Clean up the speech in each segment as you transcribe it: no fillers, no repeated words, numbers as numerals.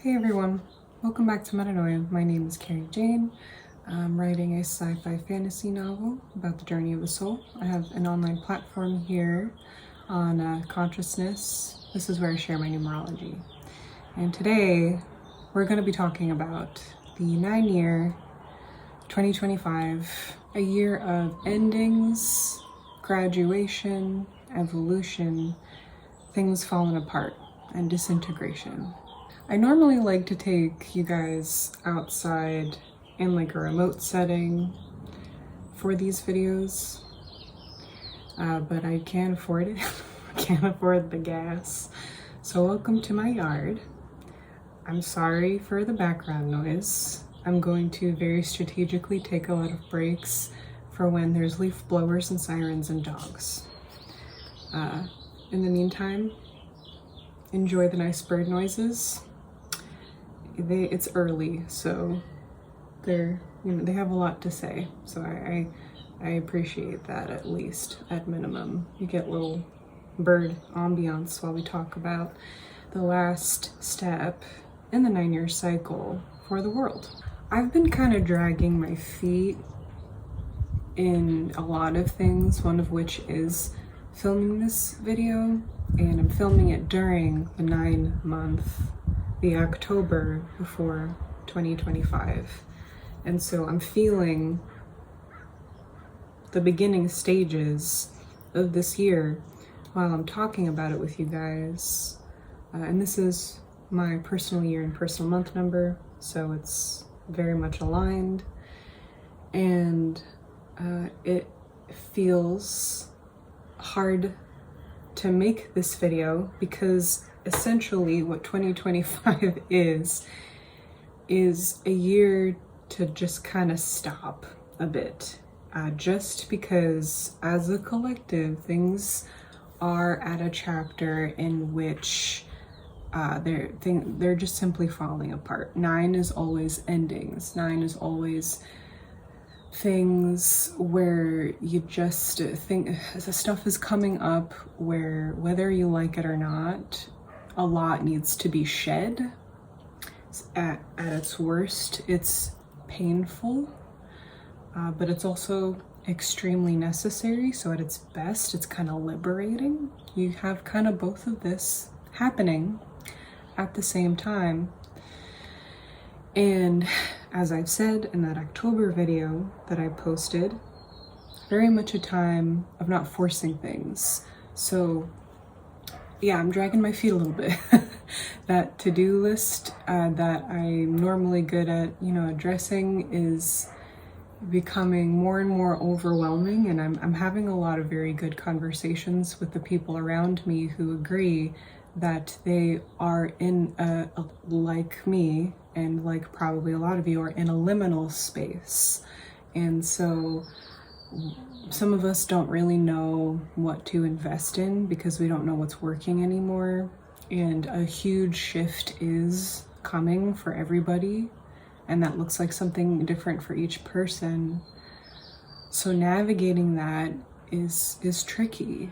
Hey everyone, welcome back to Metanoia. My name is Carrie Jane. I'm writing a sci-fi fantasy novel about the journey of the soul. I have an online platform here on consciousness. This is where I share my numerology. And today we're going to be talking about the 9-year 2025, a year of endings, graduation, evolution, things falling apart, and disintegration. I normally like to take you guys outside in like a remote setting for these videos, but I can't afford it. I can't afford the gas. So welcome to my yard. I'm sorry for the background noise. I'm going to very strategically take a lot of breaks for when there's leaf blowers and sirens and dogs. In the meantime, enjoy the nice bird noises. It's early, so they have a lot to say, so I appreciate that. At least at minimum you get little bird ambiance while we talk about the last step in the 9-year cycle for the world. I've been kind of dragging my feet in a lot of things, one of which is filming this video, and I'm filming it during the 9-month, the October before 2025. And so I'm feeling the beginning stages of this year while I'm talking about it with you guys. And this is my personal year and personal month number, so it's very much aligned. And it feels hard to make this video because essentially what 2025 is a year to just kind of stop a bit, just because as a collective things are at a chapter in which they're just simply falling apart. 9 is always endings. 9 is always things where you just think the stuff is coming up where, whether you like it or not, a lot needs to be shed. At its worst, it's painful, but it's also extremely necessary. So at its best, it's kind of liberating. You have kind of both of this happening at the same time. And as I've said in that October video that I posted, very much a time of not forcing things. So yeah, I'm dragging my feet a little bit. That to-do list that I'm normally good at, addressing is becoming more and more overwhelming, and I'm having a lot of very good conversations with the people around me who agree that they are in like me, and like probably a lot of you, are in a liminal space. And so some of us don't really know what to invest in because we don't know what's working anymore. And a huge shift is coming for everybody, and that looks like something different for each person. So navigating that is tricky,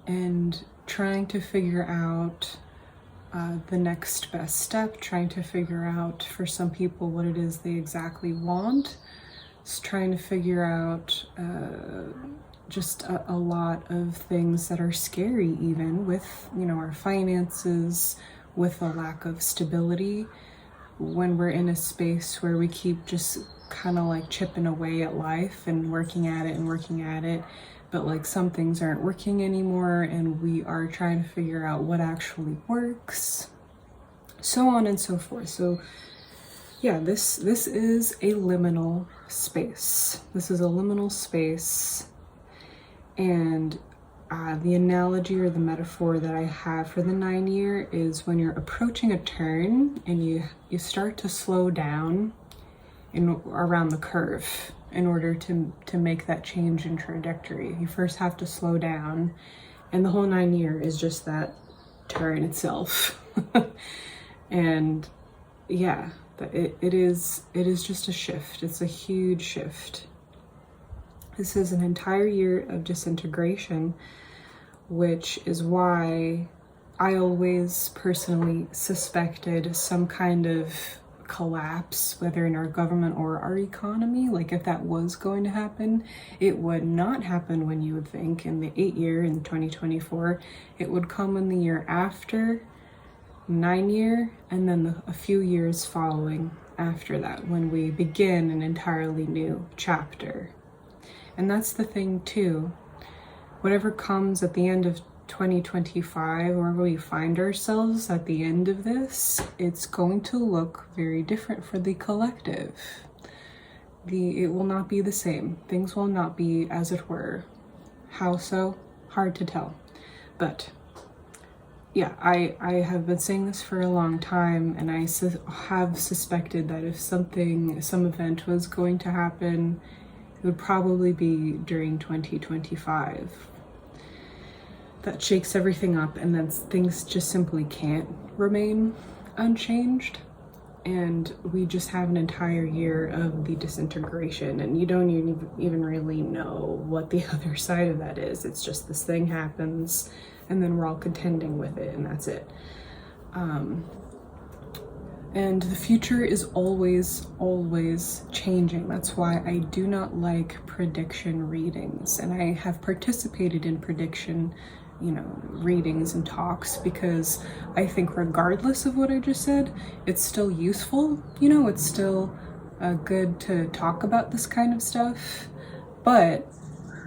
and trying to figure out the next best step, trying to figure out for some people what it is they exactly want, trying to figure out just a lot of things that are scary, even with our finances, with a lack of stability, when we're in a space where we keep just kind of like chipping away at life and working at it, but like some things aren't working anymore, and we are trying to figure out what actually works, so on and so forth. So yeah, this is a liminal space. This is a liminal space. And the analogy or the metaphor that I have for the 9-year is when you're approaching a turn and you start to slow down around the curve in order to make that change in trajectory. You first have to slow down, and the whole 9-year is just that turn itself. And yeah, it is just a shift. It's a huge shift. This is an entire year of disintegration, which is why I always personally suspected some kind of collapse, whether in our government or our economy. Like if that was going to happen, it would not happen when you would think in the 8-year in 2024. It would come in the year after, 9-year, and then a few years following after that, when we begin an entirely new chapter. And that's the thing too. Whatever comes at the end of 2025, wherever we find ourselves at the end of this, it's going to look very different for the collective. It will not be the same. Things will not be as it were. How so? Hard to tell. But yeah, I have been saying this for a long time, and I have suspected that if some event was going to happen, it would probably be during 2025. That shakes everything up, and then things just simply can't remain unchanged. And we just have an entire year of the disintegration, and you don't even really know what the other side of that is. It's just this thing happens, and then we're all contending with it, and that's it. And the future is always changing. That's why I do not like prediction readings, and I have participated in prediction readings and talks, because I think regardless of what I just said, it's still useful. It's still good to talk about this kind of stuff. But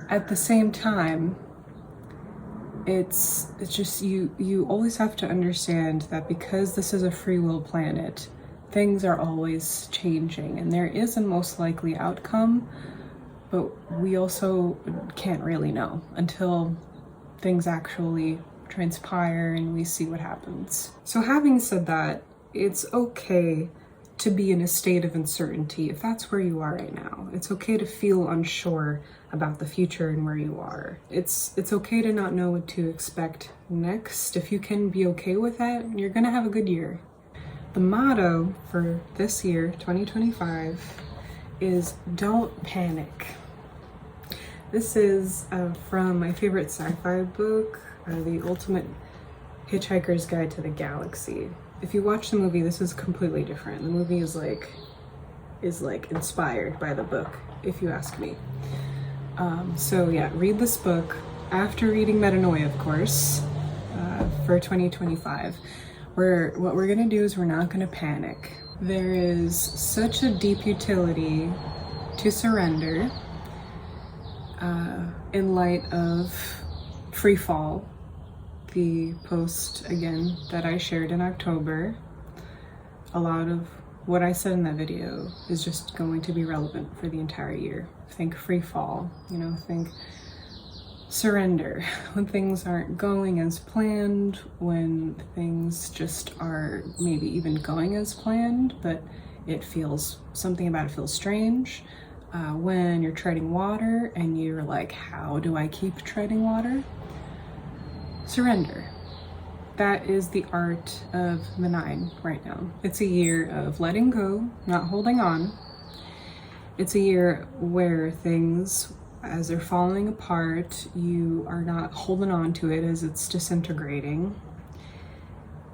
at the same time, it's just you always have to understand that because this is a free will planet, things are always changing, and there is a most likely outcome, but we also can't really know until things actually transpire and we see what happens. So having said that, it's okay to be in a state of uncertainty if that's where you are right now. It's okay to feel unsure about the future and where you are. It's okay to not know what to expect next. If you can be okay with that, you're gonna have a good year. The motto for this year, 2025, is don't panic. This is from my favorite sci-fi book, The Ultimate Hitchhiker's Guide to the Galaxy. If you watch the movie, this is completely different. The movie is like inspired by the book, if you ask me. So yeah, read this book after reading Metanoia, of course, for 2025. What we're gonna do is we're not gonna panic. There is such a deep utility to surrender in light of Free Fall, the post again that I shared in October. A lot of what I said in that video is just going to be relevant for the entire year. Think free fall, think surrender. When things aren't going as planned, when things just are maybe even going as planned, but something about it feels strange. When you're treading water and you're like, how do I keep treading water? Surrender. That is the art of the 9 right now. It's a year of letting go, not holding on. It's a year where things, as they're falling apart, you are not holding on to it as it's disintegrating.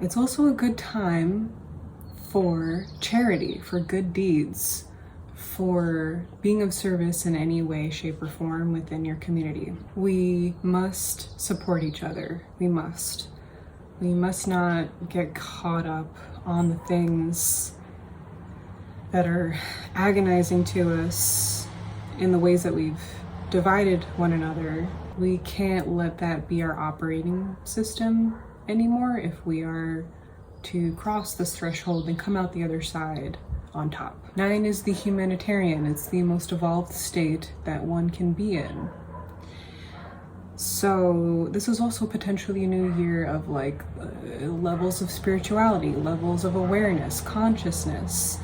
It's also a good time for charity, for good deeds, for being of service in any way, shape, or form within your community. We must support each other. We must not get caught up on the things that are agonizing to us in the ways that we've divided one another. We can't let that be our operating system anymore if we are to cross this threshold and come out the other side on top. 9 is the humanitarian. It's the most evolved state that one can be in. So this is also potentially a new year of levels of spirituality, levels of awareness, consciousness.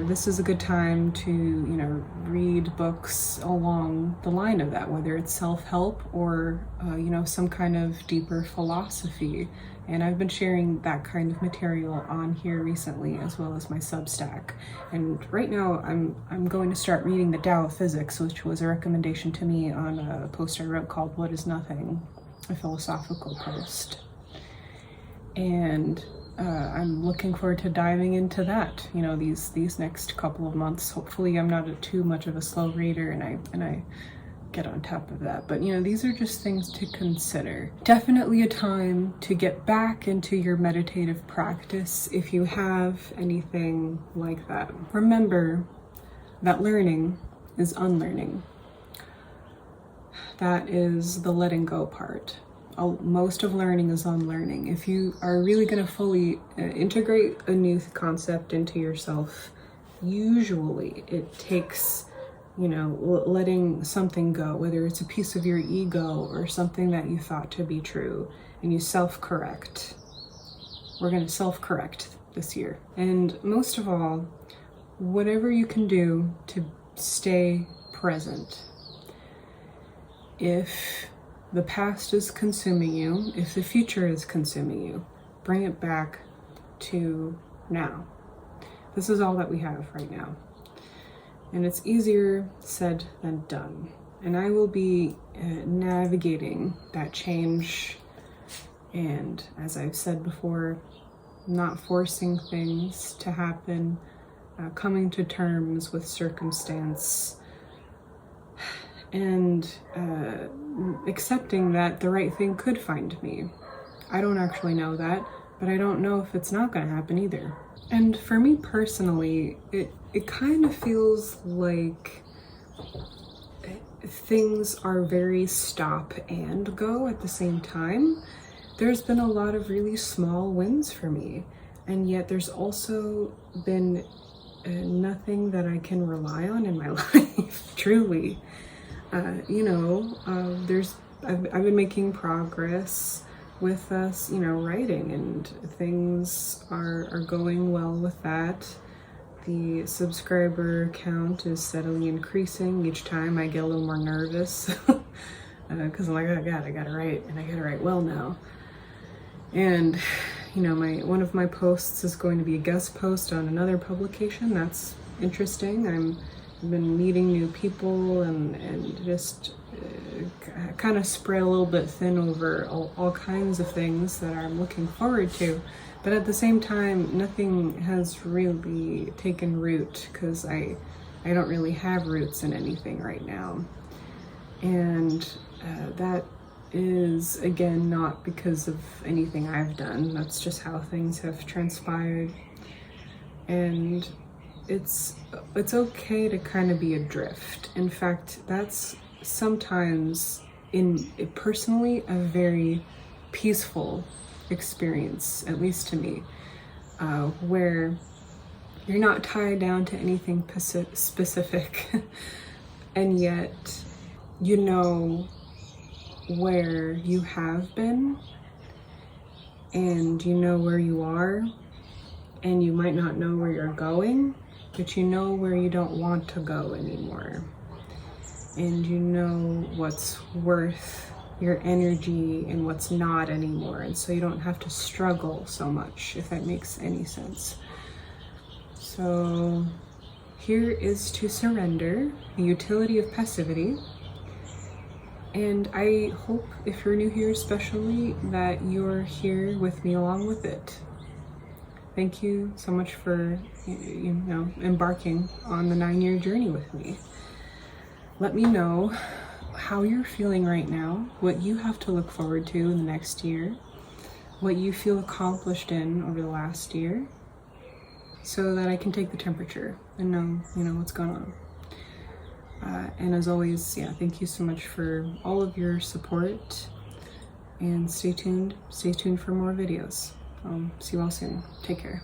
This is a good time to, read books along the line of that, whether it's self-help or, some kind of deeper philosophy. And I've been sharing that kind of material on here recently, as well as my Substack. And right now I'm going to start reading the Tao of Physics, which was a recommendation to me on a post I wrote called What is Nothing, a philosophical post. And I'm looking forward to diving into that, you know, these next couple of months. Hopefully I'm not too much of a slow reader and I get on top of that. But you know, these are just things to consider. Definitely a time to get back into your meditative practice if you have anything like that. Remember that learning is unlearning. That is the letting go part. Most of learning is unlearning. If you are really going to fully integrate a new concept into yourself, usually it takes, you know, letting something go, whether it's a piece of your ego or something that you thought to be true, and you self-correct. We're going to self-correct this year. And most of all, whatever you can do to stay present. If the past is consuming you, if the future is consuming you, bring it back to now. This is all that we have right now. And it's easier said than done. And I will be navigating that change. And as I've said before, not forcing things to happen, coming to terms with circumstance, and accepting that the right thing could find me. I don't actually know that, but I don't know if it's not going to happen either. And for me personally, it kind of feels like things are very stop and go at the same time. There's been a lot of really small wins for me, and yet there's also been nothing that I can rely on in my life, truly. You know, I've been making progress with us, you know, writing, and things are going well with that. The subscriber count is steadily increasing. Each time I get a little more nervous because I'm like, oh God, I gotta write, and I gotta write well now. And you know, one of my posts is going to be a guest post on another publication. That's interesting. I've been meeting new people and just kind of spread a little bit thin over all kinds of things that I'm looking forward to. But at the same time, nothing has really taken root because I don't really have roots in anything right now. And that is, again, not because of anything I've done. That's just how things have transpired. And it's okay to kind of be adrift. In fact, that's sometimes personally a very peaceful experience, at least to me, where you're not tied down to anything specific and yet you know where you have been and you know where you are, and you might not know where you're going, but you know where you don't want to go anymore, and you know what's worth your energy and what's not anymore, and so you don't have to struggle so much, if that makes any sense. So here is to surrender, the utility of passivity. And I hope, if you're new here especially, that you're here with me along with it. Thank you so much for, you know, embarking on the 9-year journey with me. Let me know how you're feeling right now, what you have to look forward to in the next year, what you feel accomplished in over the last year, so that I can take the temperature and know, you know, what's going on. And as always, yeah, thank you so much for all of your support, and stay tuned for more videos. See you all soon. Take care.